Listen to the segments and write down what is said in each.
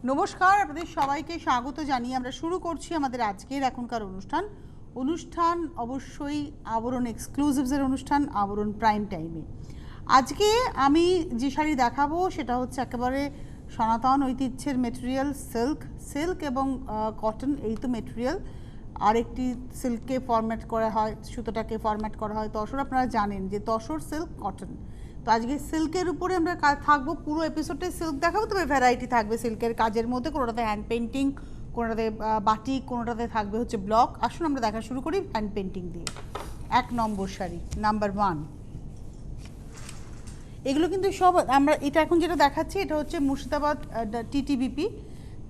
নমস্কার, আপনাদের সবাইকে স্বাগত জানিয়ে আমরা শুরু করছি আমাদের আজকের এখনকার অনুষ্ঠান অবশ্যই আবরণ এক্সক্লুসিভসের অনুষ্ঠান আবরণ প্রাইম টাইমে। আজকে আমি যে শাড়ি দেখাবো সেটা হচ্ছে একেবারে সনাতন ঐতিহ্যের মেটেরিয়াল সিল্ক এবং কটন, এই তো মেটেরিয়াল। আরেকটি সিল্ককে ফরম্যাট করা হয়, সুতোটাকে ফরম্যাট করা হয় তসর। আপনারা জানেন যে তসর, সিল্ক, কটন। তো আজকে সিল্কের উপরে আমরা থাকবো, পুরো এপিসোডটাই সিল্ক দেখাবো, তবে ভ্যারাইটি থাকবে সিল্কের কাজের মধ্যে। কোনোটাতে হ্যান্ড পেন্টিং, কোনোটাতে বাটিক, কোনোটাতে থাকবে হচ্ছে ব্লক। আসুন আমরা দেখা শুরু করি হ্যান্ড পেন্টিং দিয়ে। 1 নম্বর শাড়ি, নাম্বার 1। এগুলো কিন্তু সব আমরা, এটা এখন যেটা দেখাচ্ছি এটা হচ্ছে মুর্শিদাবাদ TTBP,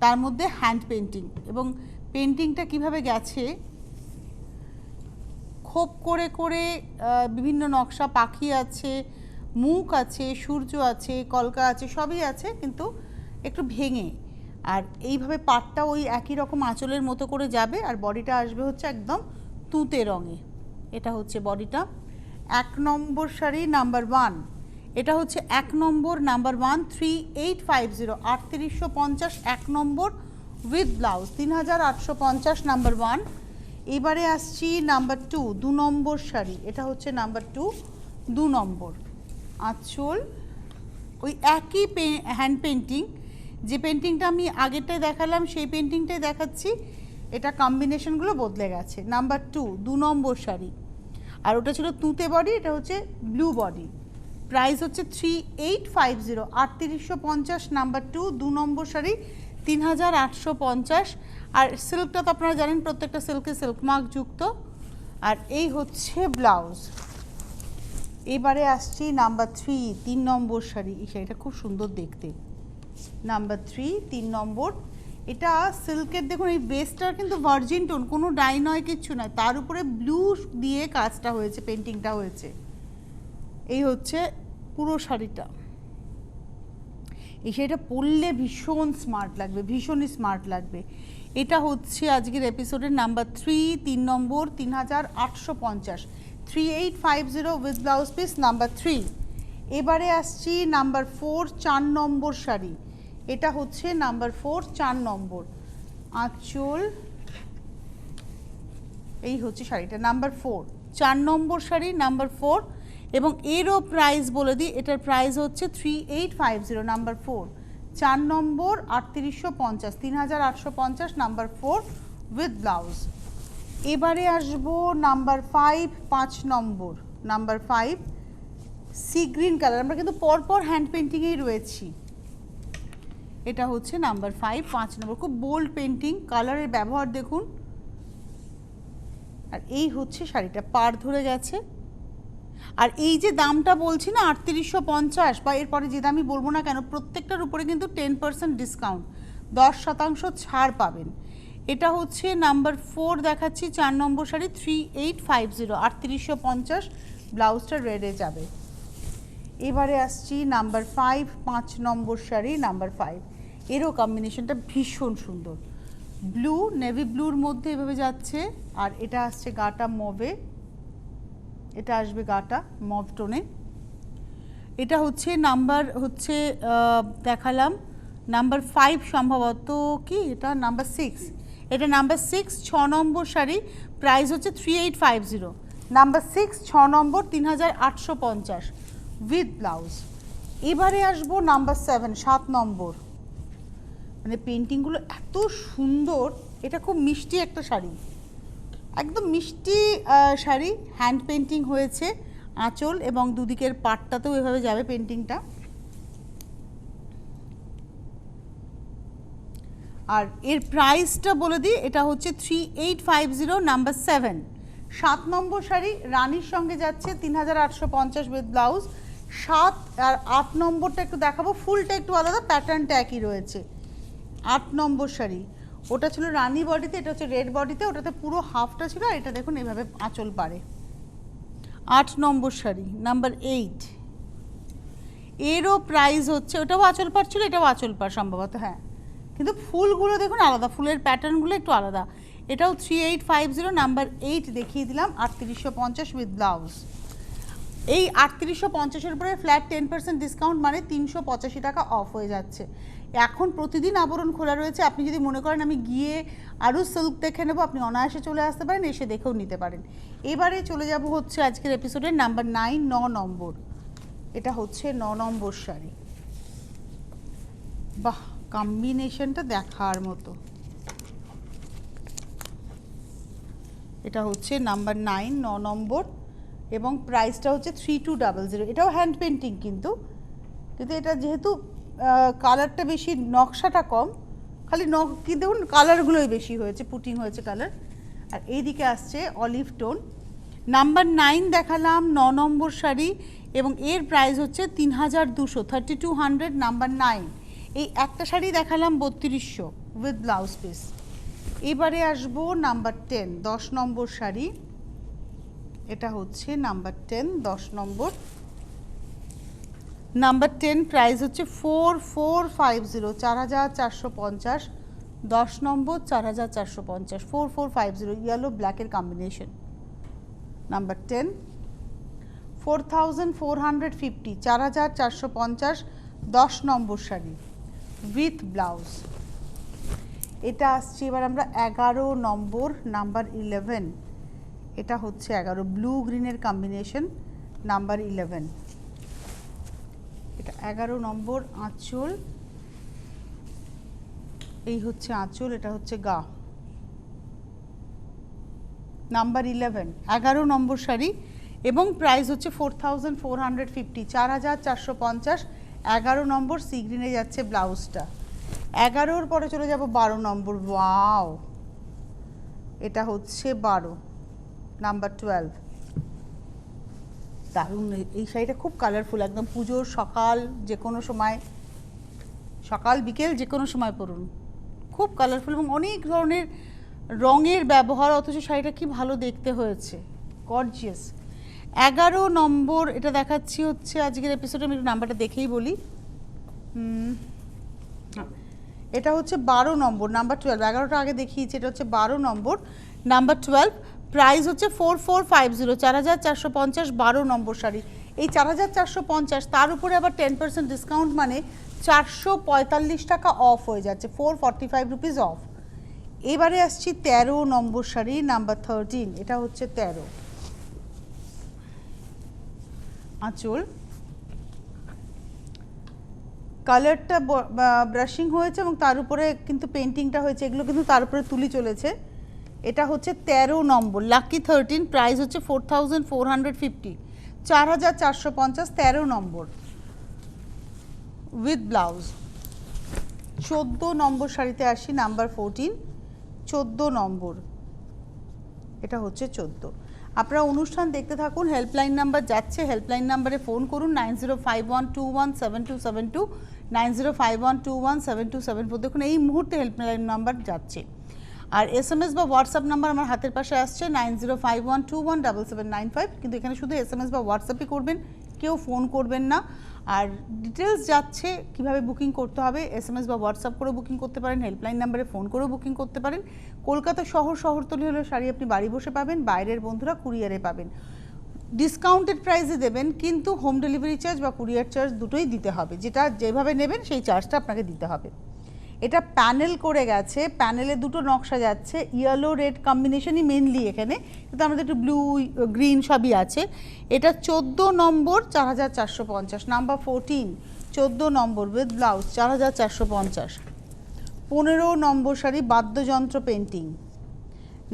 তার মধ্যে হ্যান্ড পেন্টিং। এবং পেন্টিংটা কিভাবে গেছে, খোপ করে করে বিভিন্ন নকশা, পাখি আছে, মুখ আছে, সূর্য আছে, কলকা আছে, সবই আছে, কিন্তু একটু ভেঙে। আর এইভাবে পাটটা ওই একই রকম আঁচলের মতো করে যাবে, আর বডিটা আসবে হচ্ছে একদম তুঁতে রঙে। এটা হচ্ছে বডিটা। 1 নম্বর শাড়ি, নাম্বার 1। এটা হচ্ছে 1 নম্বর, নাম্বার 1, 3850, 3850, 1 নম্বর উইথ ব্লাউজ, 3850, নাম্বার 1। এবারে আসছি নাম্বার 2, 2 নম্বর শাড়ি। এটা হচ্ছে নাম্বার 2, 2 নম্বর। আঁচল ওই একই হ্যান্ড পেন্টিং, যে পেন্টিংটা আমি আগেরটায় দেখালাম সেই পেন্টিংটাই দেখাচ্ছি, এটা কম্বিনেশনগুলো বদলে গেছে। নাম্বার 2, 2 নম্বর শাড়ি। আর ওটা ছিল তুঁতে বডি, এটা হচ্ছে ব্লু বডি। প্রাইস হচ্ছে 3850, 3850, নাম্বার 2, 2 নম্বর শাড়ি, 3850। আর সিল্কটা তো আপনারা জানেন, প্রত্যেকটা সিল্কে সিল্ক মার্ক যুক্ত। আর এই হচ্ছে ব্লাউজ। এবারে আসছি নাম্বার 3, 3 নম্বর শাড়ি। এই শাড়িটা খুব সুন্দর দেখতে। নাম্বার 3, 3 নম্বর। এটা সিল্কের, দেখুন এই বেসটার কিন্তু ভার্জিন টোন, কোনো ডাই নয়, কিচ্ছু নয়, তার উপরে ব্লু দিয়ে কাজটা হয়েছে, পেন্টিংটা হয়েছে। এই হচ্ছে পুরো শাড়িটা। এই শাড়িটা পরলে ভীষণ স্মার্ট লাগবে, ভীষণই স্মার্ট লাগবে। এটা হচ্ছে আজকের এপিসোডের নাম্বার 3, 3 নম্বর, 3850, 3850 উইথ ব্লাউজ পিস, নাম্বার 3। এবারে আসছি নাম্বার 4, 4 নম্বর শাড়ি। এটা হচ্ছে নাম্বার 4, 4 নম্বর। আঁচল, এই হচ্ছে শাড়িটা, নাম্বার 4, 4 নম্বর শাড়ি, নাম্বার 4। এবং এরও প্রাইস বলে দিই, এটার প্রাইস হচ্ছে 3850, নাম্বার 4, 4 নম্বর, 3850, 3850, নাম্বার 4 উইথ ব্লাউজ। এবারে আসবো নাম্বার 5, 5 নম্বর। Number 5 sea green colour. আমরা কিন্তু পরপর হ্যান্ড পেন্টিংয়েই রয়েছি। এটা হচ্ছে নাম্বার 5, 5 নম্বর। খুব বোল্ড পেন্টিং, কালারের ব্যবহার দেখুন। আর এই হচ্ছে শাড়িটা, পাড় ধরে গেছে। আর এই যে দামটা বলছি না 3850, বা এরপরে যে দামই বলবো না কেন, প্রত্যেকটার উপরে কিন্তু 10% ডিসকাউন্ট, 10% ছাড় পাবেন। এটা হচ্ছে নাম্বার 4 দেখাচ্ছি, 4 নম্বর শাড়ি, 3850, 3850, ব্লাউজটা রেডে যাবে। এবারে আসছি নাম্বার 5, 5 নম্বর শাড়ি, নাম্বার 5। এরও কম্বিনেশনটা ভীষণ সুন্দর, ব্লু নেভি ব্লুর মধ্যে এভাবে যাচ্ছে। আর এটা আসছে গাটা মভে, এটা আসবে গাটা মভ টোনে। এটা হচ্ছে নাম্বার হচ্ছে দেখালাম নাম্বার 5 সম্ভবত, কি এটা নাম্বার 6। এটা নাম্বার 6, 6 নম্বর শাড়ি। প্রাইস হচ্ছে 3850, নাম্বার 6, 6 নম্বর, 3850 উইথ ব্লাউজ। এবারে আসবো নাম্বার 7, 7 নম্বর। মানে পেন্টিংগুলো এত সুন্দর, এটা খুব মিষ্টি একটা শাড়ি, একদম মিষ্টি শাড়ি, হ্যান্ড পেন্টিং হয়েছে। আঁচল এবং দুদিকের পাটটাতেও এভাবে যাবে পেন্টিংটা। আর এর প্রাইসটা বলে দিই, এটা হচ্ছে 3850, নাম্বার 7, 7 নম্বর শাড়ি। রানীর সঙ্গে যাচ্ছে, 3850 উইথ ব্লাউজ। 7 আর 8 নম্বরটা একটু দেখাবো, ফুলটা একটু আলাদা, প্যাটার্নটা একই রয়েছে। 8 নম্বর শাড়ি, ওটা ছিল রানী বডিতে, এটা হচ্ছে রেড বডিতে, ওটাতে পুরো হাফটা ছিল, আর এটা দেখুন এইভাবে আঁচল পারে। 8 নম্বর শাড়ি, নাম্বার 8। এরও প্রাইস হচ্ছে, ওটাও আঁচল পাড় ছিল, এটাও আঁচল পাড় সম্ভবত, হ্যাঁ, কিন্তু ফুলগুলো দেখুন আলাদা, ফুলের প্যাটার্নগুলো একটু আলাদা। এটাও 3850, নাম্বার 8 দেখিয়ে দিলাম, 3850 উইথ ব্লাউজ। এই 3850-এর উপরে ফ্ল্যাট 10% ডিসকাউন্ট, মানে 385 টাকা অফ হয়ে যাচ্ছে। এখন প্রতিদিন আবরণ খোলা রয়েছে, আপনি যদি মনে করেন আমি গিয়ে আরও সিল্ক দেখে নেবো, আপনি অনায়াসে চলে আসতে পারেন, এসে দেখেও নিতে পারেন। এবারে চলে যাব হচ্ছে আজকের এপিসোডের নাম্বার 9, 9 নম্বর। এটা হচ্ছে 9 নম্বর শাড়ি। বাহ, কম্বিনেশনটা দেখার মতো। এটা হচ্ছে নাম্বার 9, 9 নম্বর, এবং প্রাইসটা হচ্ছে 3200। এটাও হ্যান্ড পেন্টিং কিন্তু এটা যেহেতু কালারটা বেশি, নকশাটা কম, খালি কি দেখুন কালারগুলোই বেশি হয়েছে, পুটিং হয়েছে কালার। আর এইদিকে আসছে অলিভ টোন। নাম্বার 9 দেখালাম, 9 নম্বর শাড়ি, এবং এর প্রাইস হচ্ছে 3200, 3200 নাম্বার 9। এই একটা শাড়ি দেখালাম 3200 উইথ ব্লাউজ পিস। এবারে আসবো নাম্বার 10, 10 নম্বর শাড়ি। এটা হচ্ছে নাম্বার 10, 10 নম্বর। নাম্বার 10 প্রাইস হচ্ছে 4450, 4450, 10 নম্বর 4450, 4450, ইয়েলো ব্ল্যাকের combination. Number 10 4450, 4450, 10 number sari with blouse. এটা আসছে এবার আমরা 11 নম্বর, নাম্বার 11। এটা হচ্ছে 11, ব্লু গ্রিনের কম্বিনেশন, নাম্বার 11। এটা 11 নম্বর আঁচল, এই হচ্ছে আঁচল, এটা হচ্ছে গা। নাম্বার 11, 11 নম্বর শাড়ি, এবং প্রাইস হচ্ছে 4450, 4450, 11 নম্বর সি গ্রিনে যাচ্ছে ব্লাউজটা। 11-র পরে চলে যাব 12 নম্বর। ওয়াও, এটা হচ্ছে 12, নাম্বার 12। দারুণ, এই শাড়িটা খুব কালারফুল, একদম পুজোর সকাল, যে কোনো সময়, সকাল বিকেল যে কোনো সময় পরুন, খুব কালারফুল এবং অনেক ধরনের রঙের ব্যবহার, অথচ শাড়িটা কি ভালো দেখতে হয়েছে, গর্জিয়াস। 11 নম্বর এটা দেখাচ্ছি হচ্ছে আজকের এপিসোডে, আমি একটু নাম্বারটা দেখেই বলি। এটা হচ্ছে 12 নম্বর, নাম্বার 12। 11টা আগে দেখিয়েছি, এটা হচ্ছে 12 নম্বর, নাম্বার 12। প্রাইস হচ্ছে 4450, 4450, 12 নম্বর শাড়ি। এই 4450, তার উপরে আবার 10% ডিসকাউন্ট, মানে 445 টাকা অফ হয়ে যাচ্ছে, 445 রুপিস অফ। এবারে আসছি 13 নম্বর শাড়ি, নাম্বার 13। এটা হচ্ছে 13, আঁচল, কালারটা ব্রাশিং হয়েছে এবং তার উপরে কিন্তু পেন্টিংটা হয়েছে, এগুলো কিন্তু তার উপরে তুলি চলেছে। এটা হচ্ছে 13 নম্বর, লাকি 13, প্রাইস হচ্ছে 4450, 4450, 13 নম্বর উইথ ব্লাউজ। 14 নম্বর শাড়িতে আসি, নাম্বার 14, 14 নম্বর। এটা হচ্ছে 14। আপনারা অনুষ্ঠান দেখতে থাকুন, হেল্পলাইন নাম্বার যাচ্ছে, হেল্পলাইন নাম্বারে ফোন করুন 9051217272, 9051217274। দেখুন এই মুহূর্তে হেল্পলাইন নাম্বার যাচ্ছে। আর SMS বা হোয়াটসঅ্যাপ নাম্বার আমার হাতের পাশে আসছে 9051217795, কিন্তু এখানে শুধু SMS বা হোয়াটসঅ্যাপই করবেন, কেউ ফোন করবেন না। আর ডিটেলস যাচ্ছে কিভাবে বুকিং করতে হবে, SMS বা হোয়াটসঅ্যাপ করে বুকিং করতে পারেন, হেল্পলাইন নাম্বারে ফোন করেও বুকিং করতে পারেন। কলকাতা শহরতলি হলে শাড়ি আপনি বাড়ি বসে পাবেন, বাইরের বন্ধুরা কুরিয়ারে পাবেন। ডিসকাউন্টেড প্রাইসে দেবেন, কিন্তু হোম ডেলিভারি চার্জ বা কুরিয়ার চার্জ দুটোই দিতে হবে, যেটা যেভাবে নেবেন সেই চার্জটা আপনাকে দিতে হবে। এটা প্যানেল করে গেছে, প্যানেলে দুটো নকশা যাচ্ছে, ইয়েলো রেড কম্বিনেশনই মেনলি এখানে, কিন্তু আমাদের একটু ব্লু গ্রিন সবই আছে। এটা 14 নম্বর, 4450, নাম্বার 14, 14 নম্বর উইথ ব্লাউজ, 4450। 15 নম্বর শাড়ি, বাদ্যযন্ত্র পেন্টিং,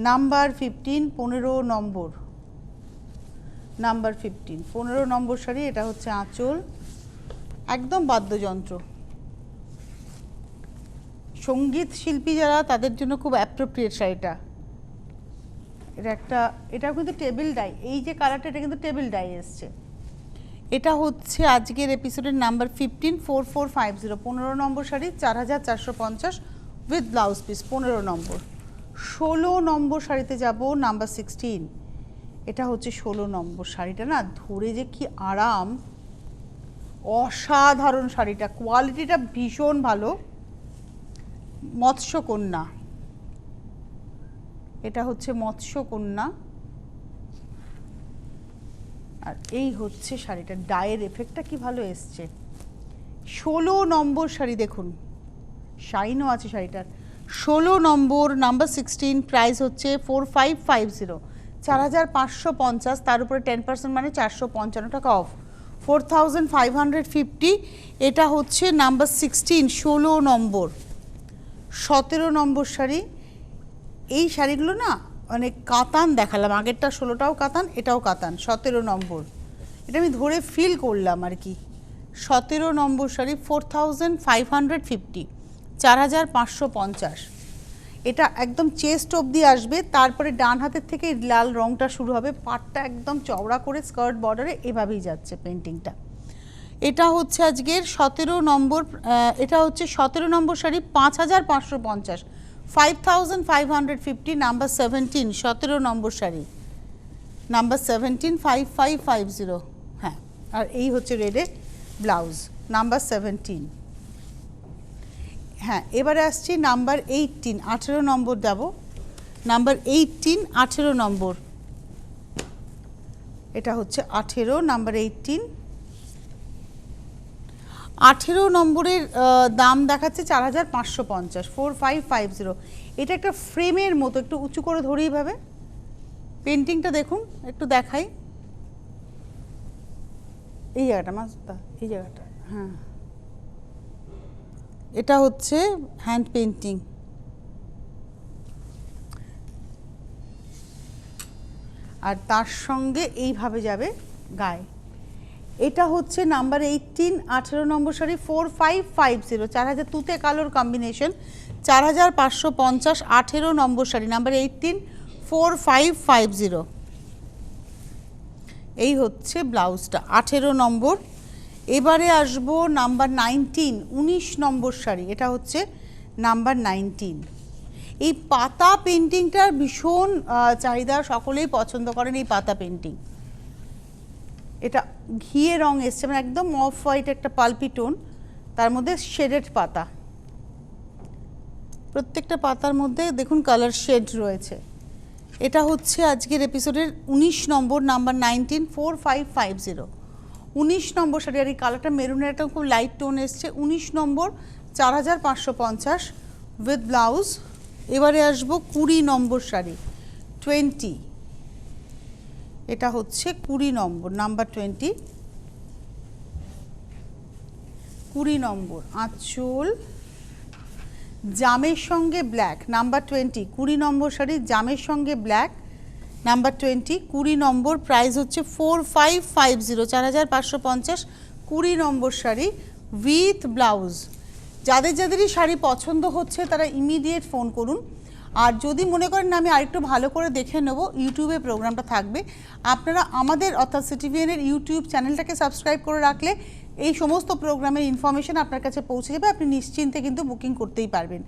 নাম্বার 15, 15 নম্বর, নাম্বার 15, 15 নম্বর শাড়ি। এটা হচ্ছে আঁচল, একদম বাদ্যযন্ত্র, সঙ্গীত শিল্পী যারা তাদের জন্য খুব অ্যাপ্রোপ্রিয়েট শাড়িটা। এটাও কিন্তু টেবিল ডাই, এই যে কালারটা এটা কিন্তু টেবিল ডাই এসছে। এটা হচ্ছে আজকের এপিসোডের নাম্বার 15, 4450, 15 নম্বর শাড়ি, 4450 উইথ ব্লাউজ পিস, 15 নম্বর। 16 নম্বর শাড়িতে যাব, নাম্বার 16। এটা হচ্ছে 16 নম্বর শাড়িটা, না ধরে যে কি আরাম, অসাধারণ শাড়িটা, কোয়ালিটিটা ভীষণ ভালো। মৎস্যকন্যা, এটা হচ্ছে মৎস্যকন্যা, আর এই হচ্ছে শাড়িটা, ডায়ের এফেক্টটা কি ভালো এসছে। 16 নম্বর শাড়ি দেখুন, শাইনও আছে শাড়িটার। 16 নম্বর, নাম্বার 16, প্রাইস হচ্ছে 4550, 4550, তার উপরে 10% মানে 455 টাকা অফ, 4550। এটা হচ্ছে নাম্বার 16, 16 নম্বর। 17 নম্বর শাড়ি। এই শাড়িগুলো না মানে কাতান দেখালাম, আগেরটা 16টাও কাতান, এটাও কাতান। 17 নম্বর, এটা আমি ধরে ফিল করলাম আর কি। 17 নম্বর শাড়ি 4550, 4550। এটা একদম চেস্ট অবধি আসবে, তারপরে ডান হাতের থেকে লাল রংটা শুরু হবে, পাটটা একদম চওড়া করে স্কার্ট বর্ডারে এভাবেই যাচ্ছে পেন্টিংটা। এটা হচ্ছে আজকের 17 নম্বর, এটা হচ্ছে 17 নম্বর শাড়ি 5550, 5550, নাম্বার 17, 17 নম্বর শাড়ি, নাম্বার 17, 5550। হ্যাঁ, আর এই হচ্ছে রেডে ব্লাউজ, নাম্বার 17। হ্যাঁ, এবারে আসছি নাম্বার 18, 18 নম্বর দেব, নাম্বার 18, 18 নম্বর। এটা হচ্ছে 18, নাম্বার 18। 18 নম্বরের দাম দেখাচ্ছে 4550, 4550। এটা একটা ফ্রেমের মতো, একটু উঁচু করে ধরি এইভাবে, পেন্টিংটা দেখুন, একটু দেখাই এই জায়গাটা, মাঝটা এই জায়গাটা। হ্যাঁ, এটা হচ্ছে হ্যান্ড পেন্টিং। আর তার সঙ্গে এইভাবে যাবে গায়ে। এটা হচ্ছে নাম্বার 18, 18 নম্বর শাড়ি 4550, 4000, তুতে কালোর কম্বিনেশন, 4550, 18 নম্বর শাড়ি, নাম্বার 18, 4550। এই হচ্ছে ব্লাউজটা, 18 নম্বর। এবারে আসবো নাম্বার 19, 19 নম্বর শাড়ি, এটা হচ্ছে নাম্বার 19। এই পাতা পেন্টিংটার ভীষণ চাহিদা, সকলেই পছন্দ করেন এই পাতা পেন্টিং। এটা ঘিয়ে রং এসছে, মানে একদম অফ হোয়াইট একটা পাল্পি টোন, তার মধ্যে শেডেড পাতা, প্রত্যেকটা পাতার মধ্যে দেখুন কালার শেড রয়েছে। এটা হচ্ছে আজকের এপিসোডের 19 নম্বর, নাম্বার 19, 4550, 19 নম্বর শাড়ি। আর এই কালারটা মেরুনের একটা খুব লাইট টোন এসছে, 19 নম্বর, 4550 উইথ ব্লাউজ। এবারে আসবো 20 নম্বর শাড়ি, 20। এটা হচ্ছে 20 নম্বর, নাম্বার 20, 20 নম্বর। আঁচল জামের সঙ্গে ব্ল্যাক, নাম্বার 20, 20 নম্বর শাড়ি, জামের সঙ্গে ব্ল্যাক, নাম্বার 20, 20 নম্বর। প্রাইস হচ্ছে 4550, 4550, 20 নম্বর শাড়ি উইথ ব্লাউজ। যাদের যাদেরই শাড়ি পছন্দ হচ্ছে তারা ইমিডিয়েট ফোন করুন। আর যদি মনে করেন না আমি আরেকটু ভালো করে দেখে নেব, ইউটিউবে প্রোগ্রামটা থাকবে, আপনারা আমাদের অর্থাৎ সিটিভিএনের ইউটিউব চ্যানেলটাকে সাবস্ক্রাইব করে রাখলে এই সমস্ত প্রোগ্রামের ইনফরমেশন আপনার কাছে পৌঁছে যাবে, আপনি নিশ্চিন্তে কিন্তু বুকিং করতেই পারবেন।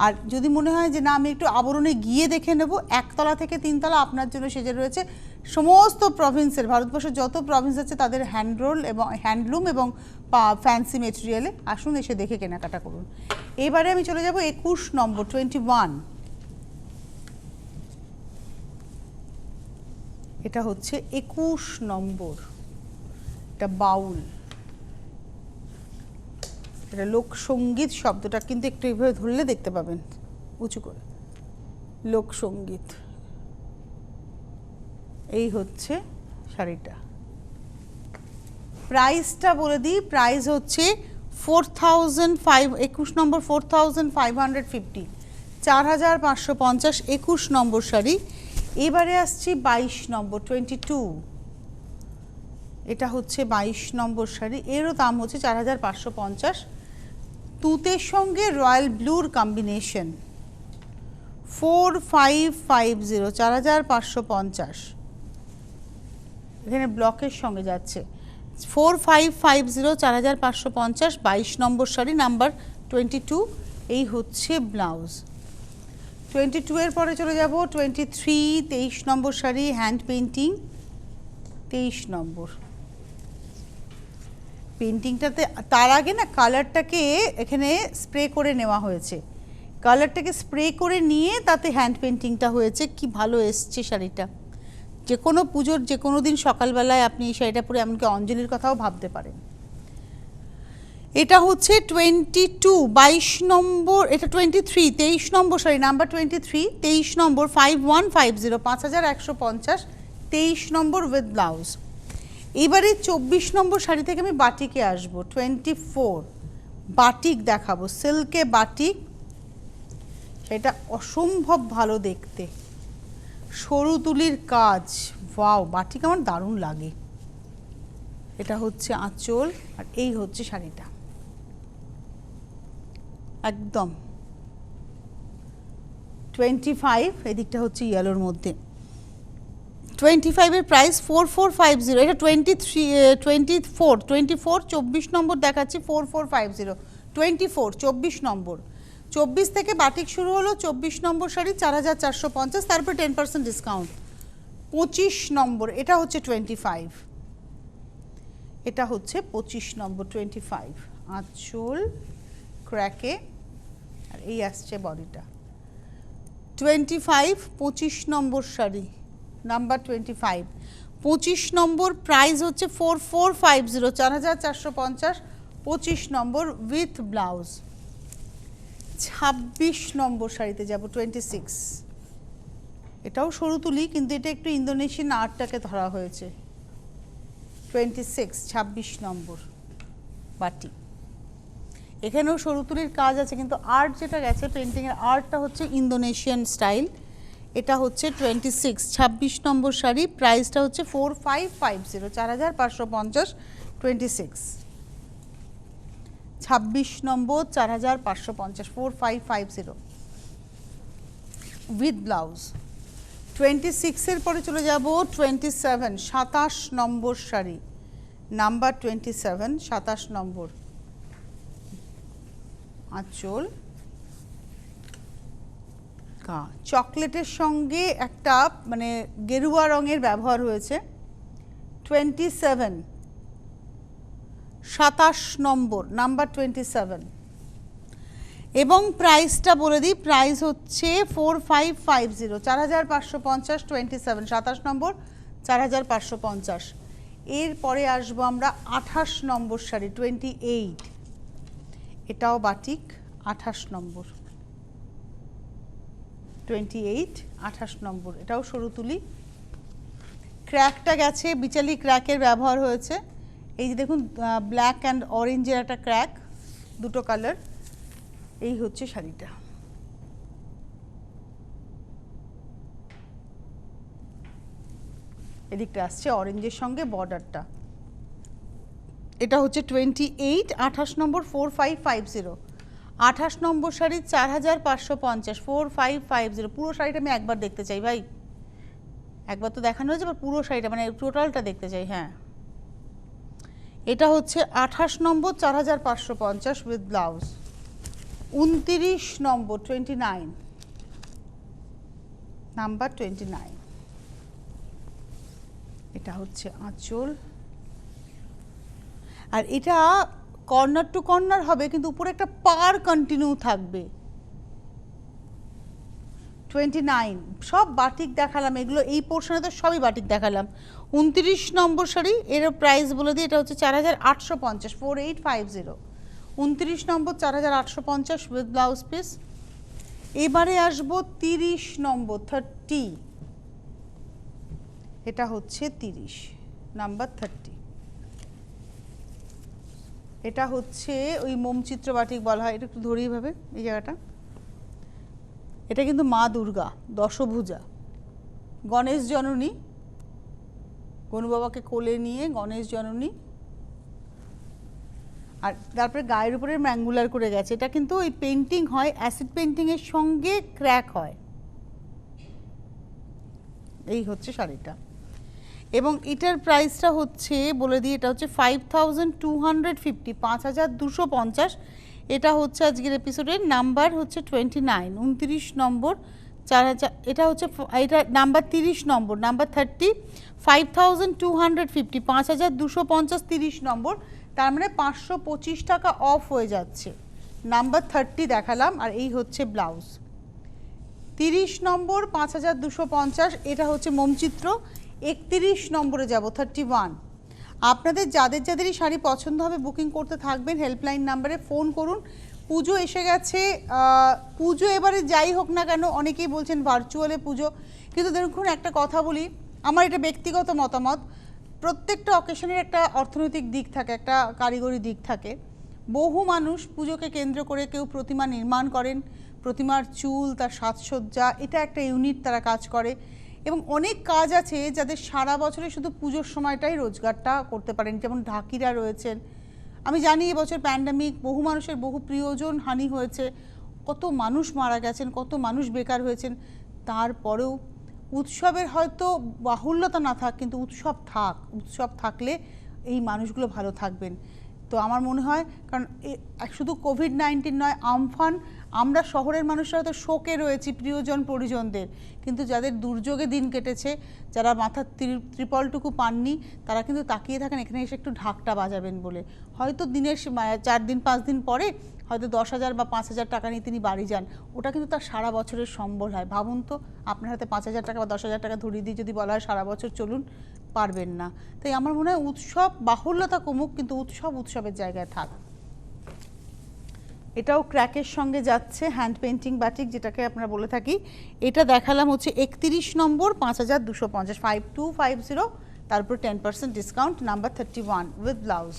আর যদি মনে হয় যে না আমি একটু আবরণে গিয়ে দেখে নেব, একতলা থেকে 3 তলা আপনার জন্য সেজে রয়েছে সমস্ত প্রভিন্সের, ভারতবর্ষের যত প্রভিন্স আছে তাদের হ্যান্ডরোল এবং হ্যান্ডলুম এবং ফ্যান্সি মেটেরিয়ালে। আসুন, এসে দেখে কেনাকাটা করুন। এবারে আমি চলে যাব 21 নম্বর, 21। এটা হচ্ছে 21 নম্বর, এটা বাউল। এটা লোকসঙ্গীত শব্দটা কিন্তু একটু এইভাবে ধরলে দেখতে পাবেন উঁচু করে, লোকসঙ্গীত। এই হচ্ছে শাড়িটা। প্রাইসটা বলে দিই, প্রাইস হচ্ছে 21 নম্বর 4550, 4550, 21 নম্বর শাড়ি। এবারে আসছি 22 নম্বর, 22। এটা হচ্ছে 22 নম্বর শাড়ি, এরও দাম হচ্ছে 4550, তুতের সঙ্গে রয়্যাল ব্লুর কম্বিনেশন, 4550, 4550। এখানে ব্লকের সঙ্গে যাচ্ছে 4550, 4550, 22 নম্বর শাড়ি, নাম্বার 22। এই হচ্ছে ব্লাউজ। 22 এর পরে চলে যাব 23, 23 নম্বর শাড়ি, হ্যান্ড পেন্টিং, 23 নম্বর। পেন্টিংটাতে তার আগে না কালারটাকে এখানে স্প্রে করে নেওয়া হয়েছে, কালারটাকে স্প্রে করে নিয়ে তাতে হ্যান্ড পেন্টিংটা হয়েছে। কি ভালো এসছে শাড়িটা, যে কোনো পুজোর যে কোনো দিন সকালবেলায় আপনি এই শাড়িটা পরে এমনকি অঞ্জলির কথাও ভাবতে পারেন। এটা হচ্ছে 22 22 নম্বর, এটা 23 23 নম্বর শাড়ি, নাম্বার 23 23 নম্বর 5150 5150 23 নম্বর উইথ ব্লাউজ। এবারে 24 নম্বর শাড়ি থেকে আমি বাটিকে আসবো, 24 বাটিক দেখাবো, সিল্কে বাটিক। সেটা অসম্ভব ভালো দেখতে, সরু তুলির কাজ, ওয়াও বাটিক আমার দারুণ লাগে। এটা হচ্ছে আঁচল আর এই হচ্ছে শাড়িটা, একদম 25, এদিকটা হচ্ছে ইয়েলোর মধ্যে। 25 এর প্রাইস 4450, এটা 24 24 নম্বর দেখাচ্ছি, 4450 24 24 নম্বর। 24 থেকে বাটিক শুরু হলো, 24 নম্বর শাড়ি 4450, তারপর 10% ডিসকাউন্ট। 25 নম্বর, এটা হচ্ছে 25, এটা হচ্ছে 25 নম্বর 25, আঁচল ক্র্যাকে আর এই আসছে বডিটা। 25 25 নম্বর শাড়ি, নাম্বার 25 25 নম্বর, প্রাইস হচ্ছে 4450 4450, 25 নম্বর উইথ ব্লাউজ। 26 নম্বর শাড়িতে যাব, 26, এটাও সরু তুলি কিন্তু এটা একটু ইন্দোনেশিয়ান আর্টটাকে ধরা হয়েছে। 26 26 নম্বর বাটি, এখানেও সরু তুলির কাজ আছে কিন্তু আর্ট যেটা গেছে পেন্টিংয়ের আর্টটা হচ্ছে ইন্দোনেশিয়ান স্টাইল। এটা হচ্ছে 26 26 নম্বর শাড়ি, প্রাইসটা হচ্ছে 4550 4550, 26 26 নম্বর 4550 4550 উইথ ব্লাউজ। 26 এর পরে চলে যাব 27 27 নম্বর শাড়ি, নাম্বার 27 27 নম্বর, আঁচল চকলেটের সঙ্গে একটা মানে গেরুয়া রঙের ব্যবহার হয়েছে। 27 27 নম্বর, নাম্বার 27, এবং প্রাইসটা বলে দিই, প্রাইস হচ্ছে 4550 4550, 27 27 নম্বর 4550। এরপরে আসবো আমরা 28 নম্বর শাড়ি 28, এটাও বাটিক 28 নম্বর 28 28 নম্বর, এটাও সরু তুলি, ক্র্যাকটা গেছে বিচালি ক্র্যাকের ব্যবহার হয়েছে। এই যে দেখুন ব্ল্যাক অ্যান্ড অরেঞ্জের একটা ক্র্যাক, দুটো কালার। এই হচ্ছে শাড়িটা, এদিকটা আসছে অরেঞ্জের সঙ্গে বর্ডারটা। এটা হচ্ছে 28 28 নম্বর 4550, 28 নম্বর শাড়ি 4550 4550। পুরো শাড়িটা আমি একবার দেখতে চাই ভাই, একবার তো দেখানো হয়েছে, এবার পুরো শাড়িটা মানে টোটালটা দেখতে চাই। হ্যাঁ, এটা হচ্ছে 28 নম্বর 4550 উইথ ব্লাউজ। 29 নম্বর 29, নাম্বার 29, এটা হচ্ছে আঁচল আর এটা কর্নার টু কর্নার হবে কিন্তু উপরে একটা পার কন্টিনিউ থাকবে। 29 সব বাটিক দেখালাম, এগুলো এই পোর্শনে তো সবই বাটিক দেখালাম। 29 নম্বর শাড়ি, এর প্রাইস বলে দিই, এটা হচ্ছে 4850 4850, 29 নম্বর 4850 উইথ ব্লাউজ পিস। এবারে আসবো 30 নম্বর 30, এটা হচ্ছে 30 নাম্বার 30, এটা হচ্ছে ওই মোমচিত্র বাটিক বলা হয়, এটা একটু ধরি ভাবে এই জায়গাটা। এটা কিন্তু মা দুর্গা দশভুজা, গণেশ জননী, গনু বাবাকে কোলে নিয়ে গণেশ জননী, আর তারপরে গায়ের উপরে ম্যাঙ্গুলার করে গেছে। এটা কিন্তু ওই পেন্টিং হয়, অ্যাসিড পেন্টিংয়ের সঙ্গে ক্র্যাক হয়। এই হচ্ছে শাড়িটা, এবং এটার প্রাইসটা হচ্ছে বলে দিই, এটা হচ্ছে 5250 5250। এটা হচ্ছে আজকের এপিসোডের নাম্বার হচ্ছে 29 29 নম্বর 4000, এটা হচ্ছে এটা নাম্বার 30 নম্বর, নাম্বার 30 5250 5250 30 নম্বর, তার মানে 525 টাকা অফ হয়ে যাচ্ছে। নাম্বার 30 দেখালাম আর এই হচ্ছে ব্লাউজ। 30 নম্বর 5250, এটা হচ্ছে মোমচিত্র। 31 নম্বরে যাব 31, আপনাদের যাদের যাদেরই শাড়ি পছন্দ হবে বুকিং করতে থাকবেন, হেল্পলাইন নাম্বারে ফোন করুন। পুজো এসে গেছে, পুজো এবারে যাই হোক না কেন, অনেকেই বলছেন ভার্চুয়ালে পুজো, কিন্তু দেখুন একটা কথা বলি, আমার এটা ব্যক্তিগত মতামত, প্রত্যেকটা অকেশনের একটা অর্থনৈতিক দিক থাকে, একটা কারিগরি দিক থাকে। বহু মানুষ পুজোকে কেন্দ্র করে কেউ প্রতিমা নির্মাণ করেন, প্রতিমার চুল, তার সাজসজ্জা, এটা একটা ইউনিট তারা কাজ করে, এবং অনেক কাজ আছে যাদের সারা বছরে শুধু পুজোর সময়টাই রোজগারটা করতে পারেন, যেমন ঢাকিরা রয়েছেন। আমি জানি এবছর প্যান্ডামিক, বহু মানুষের বহু প্রিয়জন হানি হয়েছে, কত মানুষ মারা গেছেন, কত মানুষ বেকার হয়েছেন, তারপরেও উৎসবের হয়তো বাহুল্যতা না থাক, কিন্তু উৎসব থাকলে এই মানুষগুলো ভালো থাকবেন। তো আমার মনে হয়, কারণ শুধু কোভিড-19 নয়, আমফান, আমরা শহরের মানুষরা হয়তো শোকে রয়েছি প্রিয়জন পরিজনদের, কিন্তু যাদের দুর্যোগে দিন কেটেছে, যারা মাথার ত্রিপলটুকু পাননি, তারা কিন্তু তাকিয়ে থাকেন এখানে এসে একটু ঢাকটা বাজাবেন বলে। হয়তো দিনের 4 দিন 5 দিন পরে হয়তো 10,000 বা 5,000 টাকা নিয়ে তিনি বাড়ি যান, ওটা কিন্তু তার সারা বছরের সম্বল হয়। ভাবুন তো, আপনার হাতে 5,000 টাকা বা 10,000 টাকা ধরিয়ে দিয়ে যদি বলা হয় সারা বছর চলুন, পারবেন না। তাই আমার মনে হয় উৎসব বাহুল্যতা কমুক, কিন্তু উৎসবের জায়গায় থাক। এটাও ক্র্যাকের সঙ্গে যাচ্ছে, হ্যান্ড পেন্টিং বাটিক যেটাকে আপনারা বলে থাকি। এটা দেখালাম হচ্ছে 31 নম্বর, 5,250, 5250, তারপর 10% ডিসকাউন্ট, নাম্বার 31 উইথ ব্লাউজ।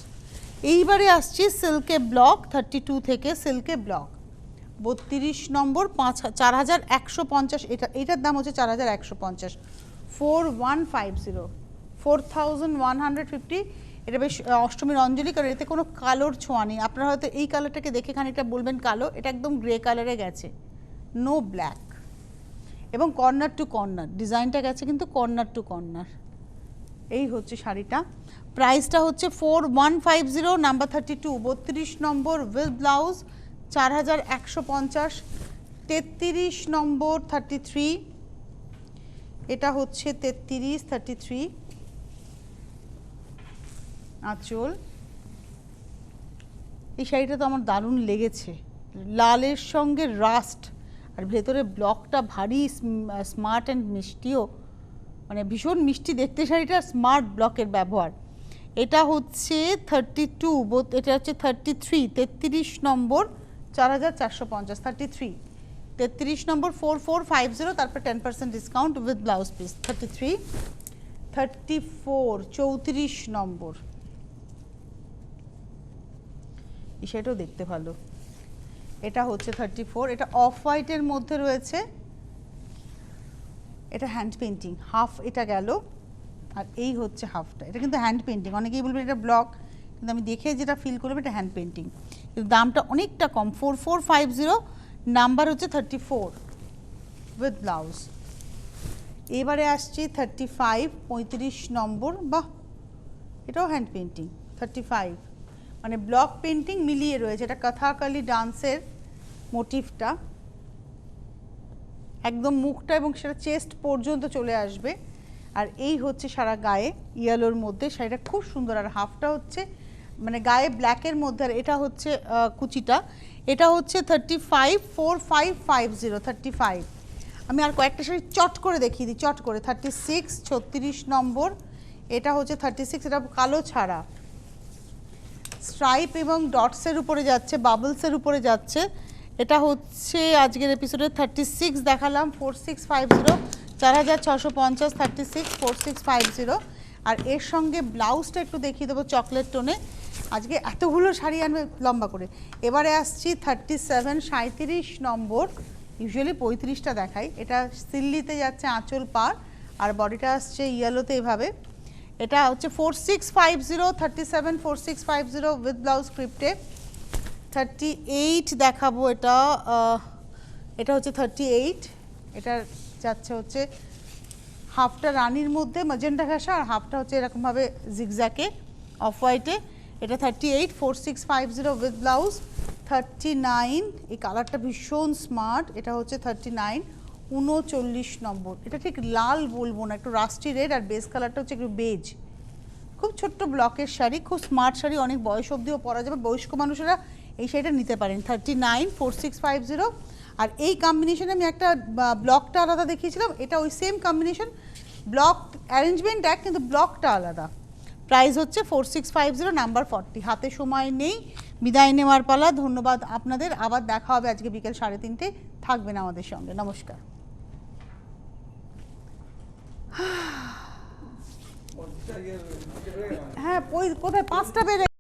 এইবারে আসছি সিল্কে ব্লক 32 থেকে, সিল্কে ব্লক 32 নম্বর, 4,150, এটার দাম হচ্ছে 4,150, 4150, 4,150। এটা বেশ অষ্টমীর অঞ্জলি, কারণ এতে কোনো কালোর ছোঁয়া নেই। আপনারা হয়তো এই কালারটাকে দেখে খানিকটা বলবেন কালো, এটা একদম গ্রে কালারে গেছে, নো ব্ল্যাক, এবং কর্নার টু কর্নার ডিজাইনটা গেছে, কিন্তু কর্নার টু কর্নার। এই হচ্ছে শাড়িটা, প্রাইসটা হচ্ছে 4150, নাম্বার 32, 32 নম্বর উইথ ব্লাউজ, 4,150, 33 নম্বর 33, এটা হচ্ছে 33 আঁচল। এই শাড়িটা তো আমার দারুণ লেগেছে, লালের সঙ্গে রাস্ট, আর ভেতরে ব্লকটা ভারী স্মার্ট অ্যান্ড মিষ্টিও, মানে ভীষণ মিষ্টি দেখতে শাড়িটা, স্মার্ট ব্লকের ব্যবহার। এটা হচ্ছে 32, এটা হচ্ছে 33 নম্বর, 4,450, 33 নম্বর, 4450, তারপর 10% ডিসকাউন্ট উইথ ব্লাউজ পিস। 34, 34 নম্বর, এই শাড়িটাও দেখতে ভালো। এটা হচ্ছে 34, এটা অফ হোয়াইটের মধ্যে রয়েছে, এটা হ্যান্ড পেন্টিং, হাফ এটা গেল, আর এই হচ্ছে হাফটা। এটা কিন্তু হ্যান্ড পেন্টিং, অনেকেই বলবেন এটা ব্লক, কিন্তু আমি দেখে যেটা ফিল করলাম এটা হ্যান্ড পেন্টিং, কিন্তু দামটা অনেকটা কম, 4450, নাম্বার হচ্ছে 34 উইথ ব্লাউজ। এবারে আসছি 35 নম্বর, বাহ, এটাও হ্যান্ড পেন্টিং, 35, মানে ব্লক পেন্টিং মিলিয়ে রয়েছে, এটা কথাকালি ডান্সের মোটিভটা, একদম মুখটা এবং সেটা চেস্ট পর্যন্ত চলে আসবে, আর এই হচ্ছে সারা গায়ে ইয়েলোর মধ্যে, শাড়িটা খুব সুন্দর, আর হাফটা হচ্ছে মানে গায়ে ব্ল্যাকের মধ্যে, আর এটা হচ্ছে কুচিটা। এটা হচ্ছে 35, 4550, 35। আমি আর কয়েকটা শাড়ি চট করে দেখিয়ে দিই, চট করে। 36, 36 নম্বর, এটা হচ্ছে 36, এটা কালো ছাড়া, স্ট্রাইপ এবং ডটসের উপরে যাচ্ছে, বাবলসের উপরে যাচ্ছে। এটা হচ্ছে আজকের এপিসোডে 36 দেখালাম, 4650, 4,650, 36, 4650, আর এর সঙ্গে ব্লাউজটা একটু দেখিয়ে দেবো চকলেট টোনে। আজকে এতগুলো শাড়ি আনবে লম্বা করে। এবারে আসছি 37, 37 নম্বর, ইউজুয়ালি 35টা দেখাই। এটা সিল্লিতে যাচ্ছে আঁচল পার, আর বডিটা আসছে ইয়েলোতে এভাবে। এটা হচ্ছে 4650, 37, 4650 উইথ ব্লাউজ স্ক্রিপ্টে। 38 দেখাবো, এটা হচ্ছে 38, এটা যাচ্ছে হচ্ছে হাফটা রানির মধ্যে ম্যাজেন্টা ঘাসা, আর হাফটা হচ্ছে এরকমভাবে জিগজ্যাকে অফ হোয়াইটে। এটা 38, 4650 উইথ ব্লাউজ। 39, এই কালারটা ভীষণ স্মার্ট, এটা হচ্ছে 39, 39 নম্বর। এটা ঠিক লাল বলবো না, একটু রাস্টি রেড, আর বেস কালারটা হচ্ছে একটু বেজ। খুব ছোট্ট ব্লকের শাড়ি, খুব স্মার্ট শাড়ি, অনেক বয়স অবধিও পরা যাবে, বয়স্ক মানুষেরা এই শাড়িটা নিতে পারেন। 39, 4650, আর এই কম্বিনেশনে আমি একটা ব্লকটা আলাদা দেখিয়েছিলাম, এটা ওই সেম কম্বিনেশন, ব্লক অ্যারেঞ্জমেন্ট এক, কিন্তু ব্লকটা আলাদা। প্রাইস হচ্ছে 4650, নাম্বার 40। হাতে সময় নেই, বিদায় নেওয়ার পালা। ধন্যবাদ আপনাদের, আবার দেখা হবে আজকে বিকেল 3:30। থাকবেন আমাদের সঙ্গে, নমস্কার। হ্যাঁ, কোথায় 5টা বেড়ে